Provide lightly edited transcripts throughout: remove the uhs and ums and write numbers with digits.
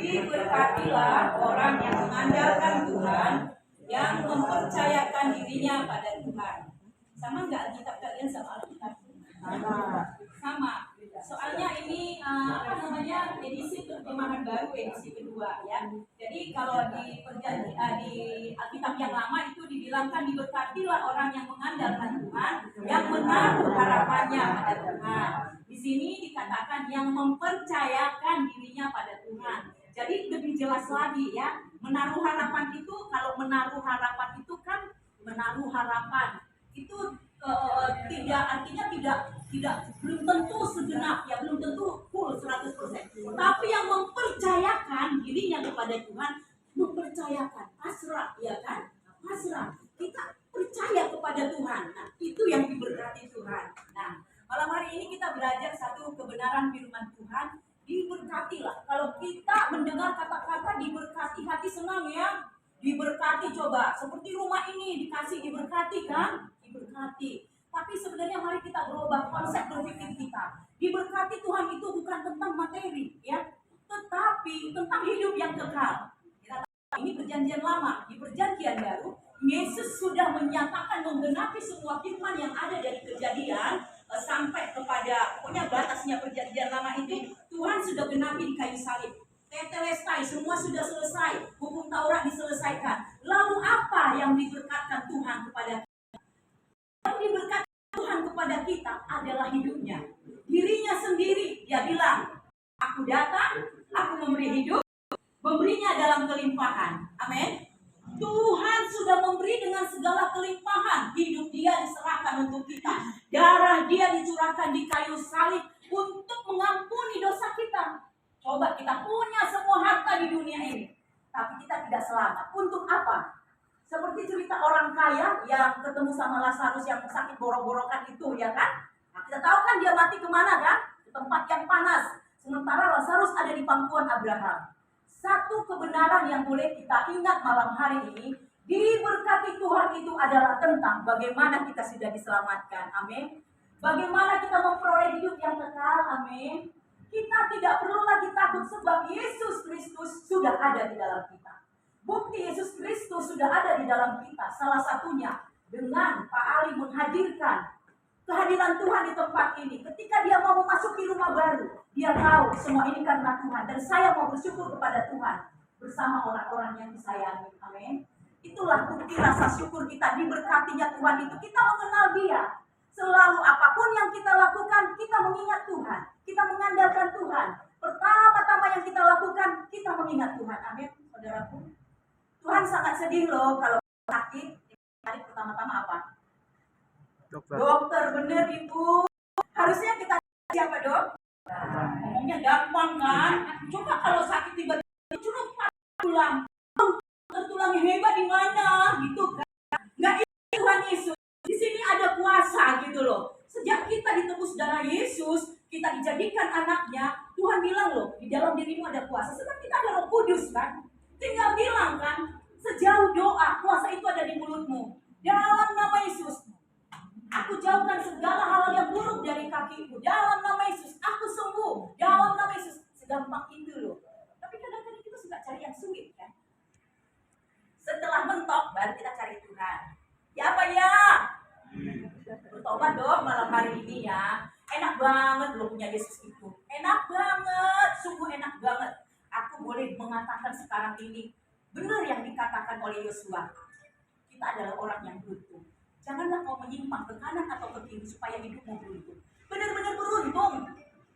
Diberkatilah orang yang mengandalkan Tuhan, yang mempercayakan dirinya pada Tuhan. Sama nggak Alkitab kalian sama Alkitab? Sama. Soalnya ini edisi terjemahan baru, edisi kedua ya. Jadi kalau di Alkitab yang lama itu dibilangkan diberkatilah orang yang mengandalkan Tuhan, yang menaruh harapannya pada Tuhan. Di sini dikatakan yang mempercayakan dirinya pada Tuhan. Jadi lebih jelas lagi ya, menaruh harapan itu, kalau menaruh harapan itu kan menaruh harapan itu tidak belum tentu segenap ya, belum tentu full 100%. Tapi yang mempercayakan dirinya kepada Tuhan, mempercayakan, pasrah ya kan? Pasrah. Kita percaya kepada Tuhan. Nah, itu yang diberkati Tuhan. Nah, malam hari ini kita belajar satu kebenaran firman Tuhan, diberkatilah. Kalau kita mendengar kata-kata diberkati, hati senang ya. Diberkati, coba seperti rumah ini dikasih diberkati kan? Diberkati. Tapi sebenarnya mari kita berubah konsep berpikir kita. Diberkati Tuhan itu bukan tentang materi ya, tetapi tentang hidup yang kekal. Ini perjanjian lama. Di perjanjian baru Yesus sudah menyatakan menggenapi semua firman yang ada dari Kejadian sampai kepada pokoknya batasnya perjanjian lama itu Tuhan sudah genapi di kayu salib. Tetelestai, semua sudah selesai. Hukum Taurat diselesaikan. Lalu apa yang diberkatkan Tuhan kepada kita? Yang diberkatkan Tuhan kepada kita adalah hidupnya. Dirinya sendiri, dia bilang, aku datang, aku memberi hidup, memberinya dalam kelimpahan. Amin. Tuhan sudah memberi dengan segala kelimpahan. Hidup dia diserahkan untuk kita. Darah dia dicurahkan di kayu salib untuk mengampuni dosa kita. Coba kita punya semua harta di dunia ini, tapi kita tidak selamat. Untuk apa? Seperti cerita orang kaya yang ketemu sama Lazarus yang sakit borok-borokan itu, ya kan? Nah, kita tahu kan dia mati kemana kan? Ke tempat yang panas. Sementara Lazarus ada di pangkuan Abraham. Satu kebenaran yang boleh kita ingat malam hari ini, diberkati Tuhan itu adalah tentang bagaimana kita sudah diselamatkan. Amin. Bagaimana kita memperoleh hidup yang kekal. Amin. Kita tidak perlu lagi takut sebab Yesus Kristus sudah ada di dalam kita. Bukti Yesus Kristus sudah ada di dalam kita. Salah satunya dengan Pak Ali menghadirkan kehadiran Tuhan di tempat ini. Ketika dia mau memasuki rumah baru, dia tahu semua ini karena Tuhan. Dan saya mau bersyukur kepada Tuhan bersama orang-orang yang disayangi. Amin. Itulah bukti rasa syukur kita, diberkatinya Tuhan itu. Kita mengenal dia. Selalu apapun yang kita lakukan, kita mengingat Tuhan. Kita mengandalkan Tuhan. Pertama-tama yang kita lakukan, kita mengingat Tuhan. Amin, saudaraku. Tuhan sangat sedih loh kalau sakit. Hari pertama-tama apa? Dokter, bener Ibu. Harusnya kita siapa dok? Ngomongnya gampang kan? Coba kalau sakit tiba-tiba curug tulang. Tulangnya hebat di mana? Gitu kan? Nggak, Tuhan Yesus. Di sini ada kuasa gitu loh. Sejak kita ditebus darah Yesus, kita dijadikan anaknya, Tuhan bilang loh, di dalam dirimu ada kuasa. Sebab kita ada Roh Kudus kan. Tinggal bilang kan, sejauh doa, kuasa itu ada di mulutmu. Dalam nama Yesus, aku jauhkan segala hal yang buruk dari kakiku. Dalam nama Yesus, aku sembuh. Dalam nama Yesus, segampang itu loh. Tapi kadang-kadang kita suka cari yang sulit kan. Setelah mentok, baru kita cari Tuhan. Ya apa ya? Bertobat dong malam hari ini ya. Enak banget loh punya Yesus itu. Enak banget, sungguh enak banget. Aku boleh mengatakan sekarang ini, benar yang dikatakan oleh Yosua. Kita adalah orang yang beruntung. Janganlah kau menyimpang ke kanan atau ke kiri supaya hidupmu beruntung. Benar-benar beruntung.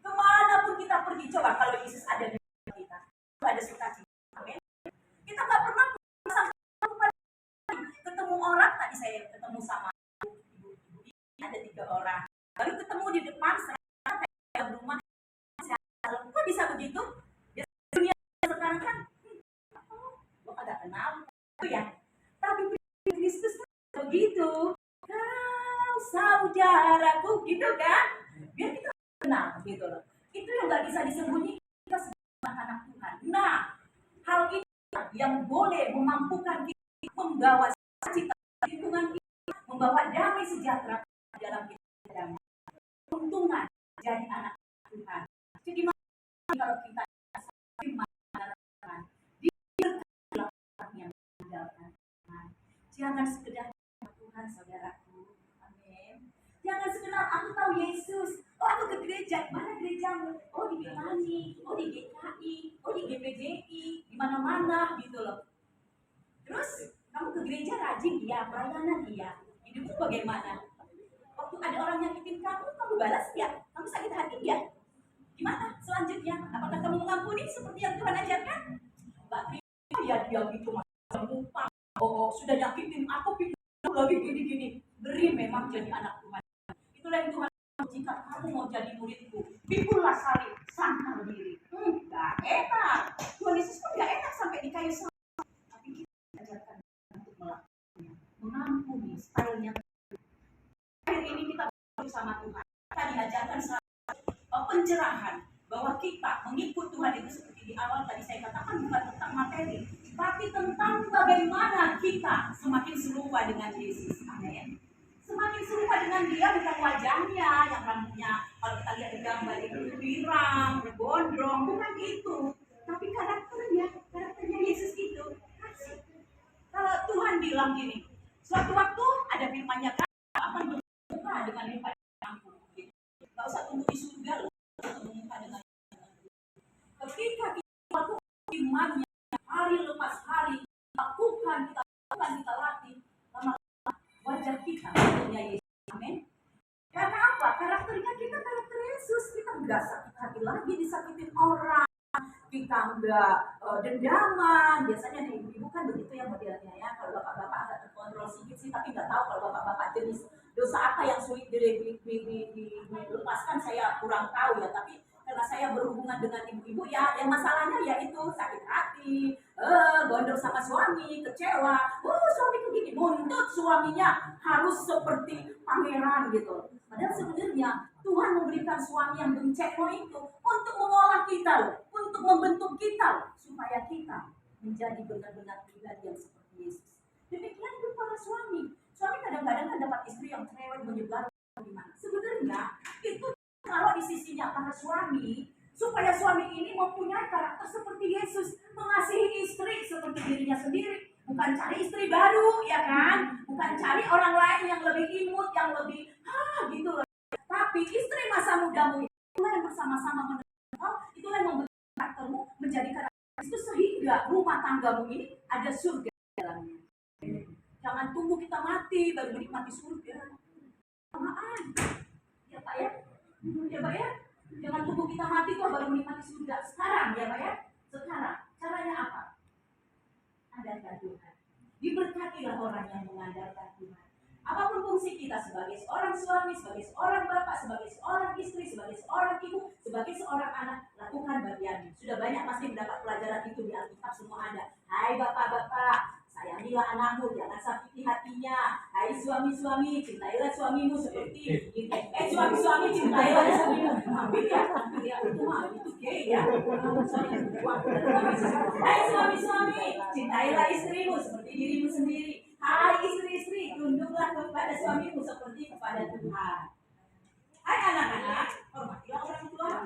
Kemanapun kita pergi, coba kalau Yesus ada di kita, ada sukacita. Amin. Kita nggak pernah ketemu orang. Tadi saya ketemu sama ada 3 orang. Baru ketemu di depan, saya rumah. Kok bisa begitu? Ya, dunia sekarang kan, gue agak kenal, ya. Tapi Kristus begitu. Kau saudaraku, gitu kan? Biar kita kenal, gitu loh. Itu yang nggak bisa disembunyikan, kita sebagai anak Tuhan. Nah, hal ini yang boleh memampukan kita membawa cita lingkungan kita, membawa damai sejahtera dalam kita, keuntungan jadi anak Tuhan. Jadi kalau kita Jangan sekedar Tuhan, saudaraku. Amin. Jangan sekedar aku tahu Yesus. Oh, aku ke gereja. Mana gerejamu? Oh, di Betani. Oh, di GKI. Oh, di GPJI. Di mana-mana gitu loh. Terus kamu ke gereja rajin, iya. Pelayanan, iya. Hidupmu bagaimana? Waktu ada orang nyakitin kamu, kamu balas ya? Kamu sakit hati ya? Gimana selanjutnya? Apakah kamu mengampuni seperti yang Tuhan ajarkan? Mbak Tri, ya dia gitu macam lupa. Oh, sudah nyakitin aku, pikir lagi gini-gini. Beri memang jadi anak Tuhan. Itulah yang Tuhan, jika kamu mau jadi muridku, pikullah salib, sangkal diri. Gak enak. Tuhan Yesus pun gak enak sampai di kayu salib. Tapi kita ajarkan untuk melakukannya, mengampuni, stylenya. Akhir ini kita bersama Tuhan. Kita diajarkan pencerahan bahwa kita mengikut Tuhan itu seperti di awal tadi saya katakan bukan tentang materi, tapi tentang bagaimana kita semakin serupa dengan Yesus. Amin. Semakin serupa dengan Dia, bukan wajahnya yang rambutnya kalau kita lihat di gambar itu pirang, gondrong, bukan itu, tapi karakternya Yesus itu. Kalau Tuhan bilang gini, suatu waktu ada firman-Nya akan berbuka dengan lipat aku. Gak usah tunggu di surga loh. Ketika kita lakukan imannya hari lepas hari, kita latih, lama-lama wajah kita wajahnya Yesus. Amin. Karena apa? Karakternya kita karakter Yesus. Kita nggak sakit hati lagi disakitin orang, kita nggak dendaman. Biasanya nih ibu kan begitu ya modelnya ya. Kalau bapak-bapak agak terkontrol sedikit sih, tapi nggak tahu kalau bapak-bapak jenis dosa apa yang sulit dilepaskan, saya kurang tahu ya. Tapi karena saya berhubungan dengan ibu-ibu ya, yang masalahnya yaitu sakit hati, gondok sama suami, kecewa, suami begini, nuntut suaminya harus seperti pangeran gitu. Padahal sebenarnya Tuhan memberikan suami yang bencekno itu untuk mengolah kita loh, untuk membentuk kita loh, supaya kita menjadi benar-benar pribadi yang seperti Yesus. Demikian pun para suami. Suami kadang-kadang kan dapat istri yang cerewet, menyebar gimana. Sebenarnya itu kalau di sisinya para suami, supaya suami ini mempunyai karakter seperti Yesus, mengasihi istri seperti dirinya sendiri, bukan cari istri baru, ya kan? Bukan cari orang lain yang lebih imut, yang lebih gitu loh. Tapi istri masa mudamu itulah yang bersama-sama menemukan kau, itulah yang membentuk karaktermu menjadi karakter itu, sehingga rumah tanggamu ini ada surga di dalamnya. Jangan tunggu kita mati baru menikmati surga. Samaan. Ya Pak ya? Ya Pak ya? Jangan tunggu kita mati kok baru menikmati surga. Sekarang ya Pak ya? Sekarang. Caranya apa? Andalkan Tuhan. Diberkatilah orang yang mengandalkan Tuhan. Apapun fungsi kita sebagai seorang suami, sebagai seorang bapak, sebagai seorang istri, sebagai seorang ibu, sebagai seorang anak, lakukan bagianmu. Sudah banyak pasti mendapat pelajaran itu di Alkitab, semua ada. Hai bapak-bapak, sayangilah anakmu, jangan sakiti hatinya. Hai suami-suami, cintailah suamimu seperti itu. Suami-suami, cintailah suamimu. Hampir ya, itu gay ya. Hai suami-suami, cintailah istrimu seperti dirimu sendiri. Hai istri-istri, tunduklah kepada suamimu seperti kepada Tuhan. Hai anak-anak, hormatilah orang tua.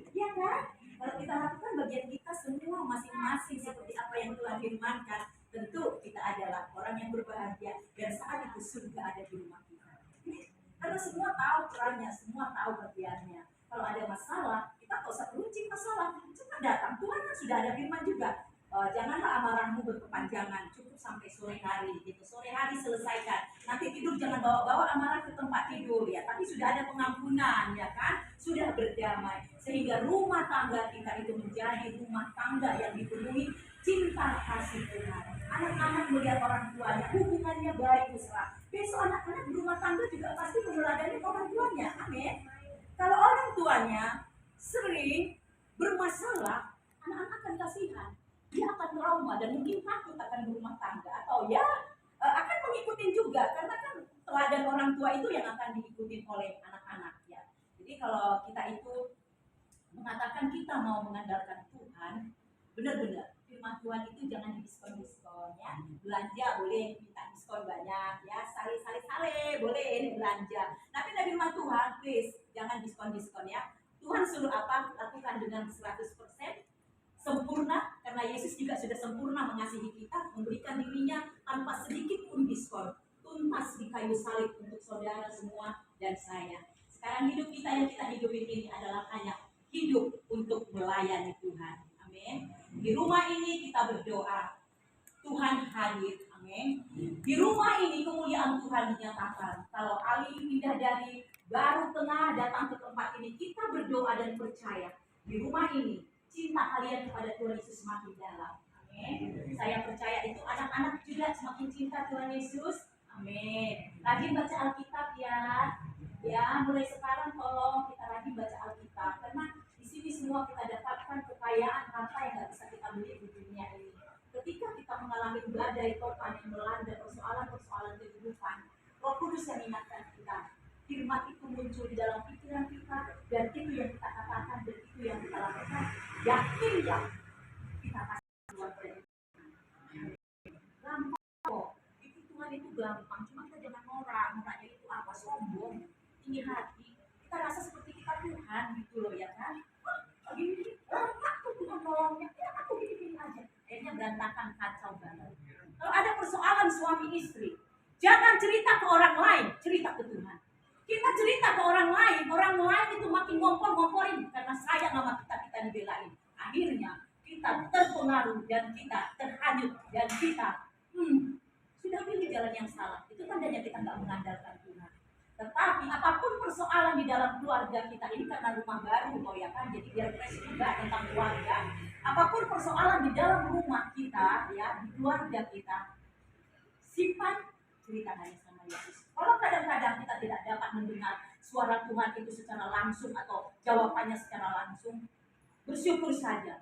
Iya kan? Kalau kita lakukan bagian kita semua masing-masing seperti apa yang Tuhan firmankan, tentu kita adalah orang yang berbahagia dan saat itu surga ada di rumah kita. Karena semua tahu perannya, semua tahu bagiannya. Kalau ada masalah, kita tak usah runcing masalah, cepat datang. Tuhan kan sudah ada firman juga. Janganlah amarahmu berkepanjangan, cukup sampai sore hari gitu. Sore hari selesaikan. Nanti tidur jangan bawa-bawa amarah ke tempat tidur ya. Tapi sudah ada pengampunan ya kan? Sudah berdamai sehingga rumah tangga kita itu menjadi rumah tangga yang dipenuhi cinta kasih Tuhan. Anak-anak melihat orang tuanya, hubungannya baik mesra. Besok anak-anak di rumah tangga juga pasti meneladani orang tuanya. Amin. Kalau orang tuanya sering bermasalah, anak-anak akan kasihan. Dia akan trauma dan mungkin takut akan berumah tangga, atau ya akan mengikuti juga, karena kan teladan orang tua itu yang akan diikuti oleh anak-anak ya. Jadi kalau kita itu mengatakan kita mau mengandalkan Tuhan, benar-benar firman Tuhan itu jangan diskon-diskon ya. Belanja boleh minta diskon banyak ya, sale boleh ini belanja. Tapi dari firman Tuhan, please jangan diskon-diskon ya. Tuhan suruh apa, lakukan dengan 100% sempurna, karena Yesus juga sudah sempurna mengasihi kita, memberikan dirinya tanpa sedikit diskon, tuntas di kayu salib untuk saudara semua dan saya. Sekarang hidup kita yang kita hidupin ini adalah hanya hidup untuk melayani Tuhan. Amin. Di rumah ini kita berdoa, Tuhan hadir. Amin. Di rumah ini kemuliaan Tuhan dinyatakan. Kalau Ali pindah dari baru tengah datang ke tempat ini, kita berdoa dan percaya di rumah ini cinta kalian kepada Tuhan Yesus semakin dalam. Amin. Saya percaya itu anak-anak juga semakin cinta Tuhan Yesus. Amin. Rajin baca Alkitab ya. Ya, mulai sekarang tolong kita rajin baca Alkitab, karena di sini semua kita dapatkan kekayaan harta yang nggak bisa kita beli di dunia ini. Ketika kita mengalami badai topan yang melanda persoalan-persoalan kehidupan, Roh Kudus yang mengingatkan kita, firman itu muncul di dalam pikiran kita, dan itu yang kita katakan dan itu yang kita lakukan. Yakinlah kita pasti keluar dari gampang kok. Itu Tuhan itu gampang, cuma kita jangan noraknya itu apa, sombong, tinggi hati. Kita rasa seperti kita Tuhan gitu loh ya kan. Gini, aku Tuhan nolongnya, ya aku gini aja. Akhirnya berantakan, kacau banget. Kalau ada persoalan suami istri, jangan cerita ke orang lain, cerita ke Tuhan. Kita cerita ke orang lain itu makin ngompor-ngomporin karena sayang sama kita dibelain. Akhirnya kita terpengaruh dan kita terhanyut dan kita sudah pilih jalan yang salah. Itu tandanya kita nggak mengandalkan Tuhan. Tetapi apapun persoalan di dalam keluarga kita ini, karena rumah baru loh ya kan, jadi biar fresh juga tentang keluarga. Apapun persoalan di dalam rumah kita ya, di keluarga kita, simpan ceritanya sama Yesus. Kalau kadang-kadang kita tidak dapat mendengar suara Tuhan itu secara langsung atau jawabannya secara langsung, bersyukur saja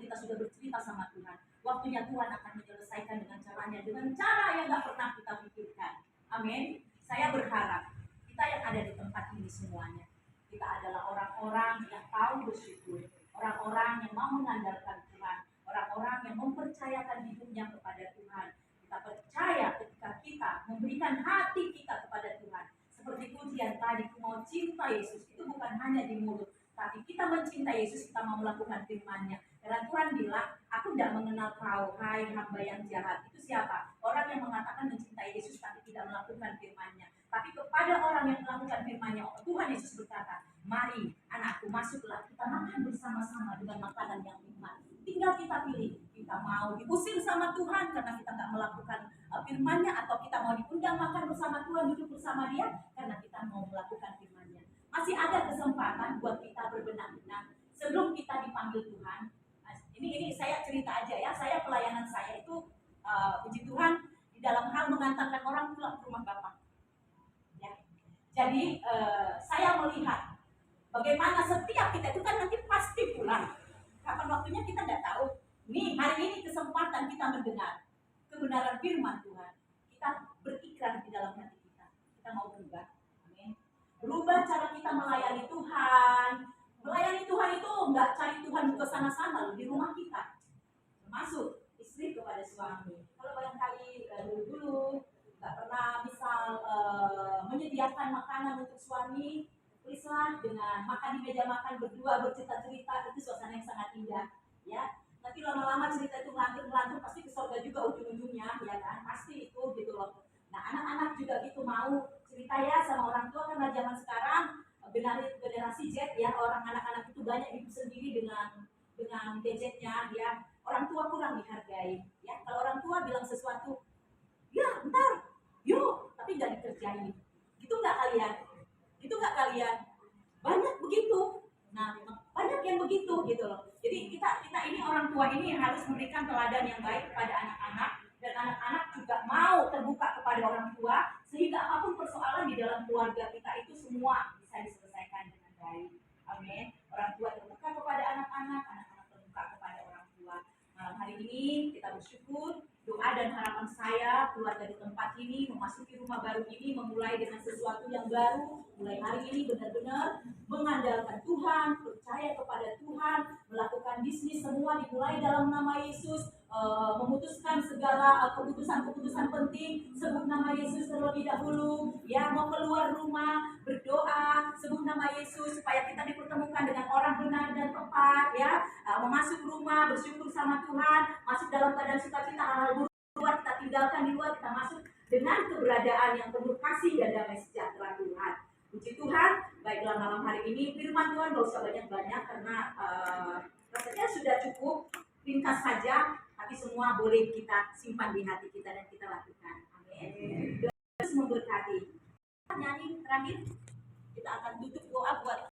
kita sudah bercerita sama Tuhan. Waktunya Tuhan akan menyelesaikan dengan caranya, dengan cara yang gak pernah kita pikirkan. Amin. Saya berharap kita yang ada di tempat ini semuanya, kita adalah orang-orang yang tahu bersyukur, orang-orang yang mau mengandalkan Tuhan, orang-orang yang mempercayakan hidupnya kepada Tuhan. Kita percaya ketika kita memberikan hati kita kepada Tuhan, seperti pujian tadi, aku mau cinta Yesus, itu bukan hanya di mulut, tapi kita mencintai Yesus, kita mau melakukan firman-Nya. Karena Tuhan bilang, aku tidak mengenal kau, hai hamba yang jahat. Itu siapa? Orang yang mengatakan mencintai Yesus tapi tidak melakukan firman-Nya. Tapi kepada orang yang melakukan firman-Nya, Tuhan Yesus berkata, mari anakku, masuklah, kita makan bersama-sama dengan makanan yang nikmat. Tinggal kita pilih, kita mau diusir sama Tuhan karena kita nggak melakukan firman-Nya, atau kita mau diundang makan bersama Tuhan, hidup bersama Dia karena kita mau melakukan firman-Nya. Masih ada kesempatan buat kita berbenah-benah sebelum kita dipanggil Tuhan. Ini saya cerita aja ya, saya pelayanan saya itu puji Tuhan di dalam hal mengantarkan orang pulang ke rumah Bapak. Ya. Jadi saya melihat bagaimana setiap kita itu kan nanti pasti pulang. Kapan waktunya kita tidak tahu. Nih hari ini kesempatan kita mendengar kebenaran firman Tuhan. Kita berikrar di dalam hati kita. Kita mau berubah. Amin. Berubah cara kita melayani Tuhan. Melayani Tuhan itu nggak cari Tuhan ke sana-sana loh, di rumah kita. Termasuk istri kepada suami. Kalau barangkali dulu nggak pernah misal menyediakan makanan untuk suami, tulislah dengan makan di meja makan berdua bercerita-cerita, itu suasana yang sangat indah. Ya, nanti lama-lama cerita itu melantur pasti ke surga juga ujung-ujungnya, ya kan? Pasti itu gitu loh. Nah anak-anak juga gitu mau cerita ya sama orang tua, karena zaman sekarang generasi Z ya, orang anak-anak itu banyak hidup sendiri dengan gadgetnya ya. Orang tua kurang dihargai ya. Kalau orang tua bilang sesuatu, ya bentar, yuk, tapi nggak dikerjain. Gitu nggak kalian? Gitu nggak kalian? Banyak begitu. Nah, banyak yang begitu gitu loh. Jadi kita ini orang tua ini harus memberikan teladan yang baik kepada anak-anak, dan anak-anak juga mau terbuka kepada orang tua, sehingga apapun persoalan di dalam keluarga kita itu semua bisa diselesaikan dengan baik. Amin. Orang tua terbuka kepada anak-anak, anak-anak terbuka kepada orang tua. Malam hari ini kita bersyukur, doa dan harapan saya keluarga di tempat ini memasuki rumah baru ini memulai dengan sesuatu yang baru. Mulai hari ini benar-benar mengandalkan Tuhan, percaya kepada Tuhan, melakukan bisnis semua dimulai dalam nama Yesus. Memutuskan segala keputusan-keputusan penting, sebut nama Yesus terlebih dahulu. Ya, mau keluar rumah berdoa, sebut nama Yesus supaya kita dipertemukan dengan orang benar dan tepat. Ya, mau masuk rumah bersyukur sama Tuhan, masuk dalam keadaan sukacita, hal-hal buruk kita tinggalkan di luar, kita masuk keadaan yang penuh kasih dan damai sejahtera Tuhan. Puji Tuhan, baiklah malam hari ini firman Tuhan gak usah banyak-banyak karena rasanya sudah cukup, ringkas saja, tapi semua boleh kita simpan di hati kita dan kita lakukan. Amin. Terus memberkati. Nyanyi terakhir, kita akan tutup doa buat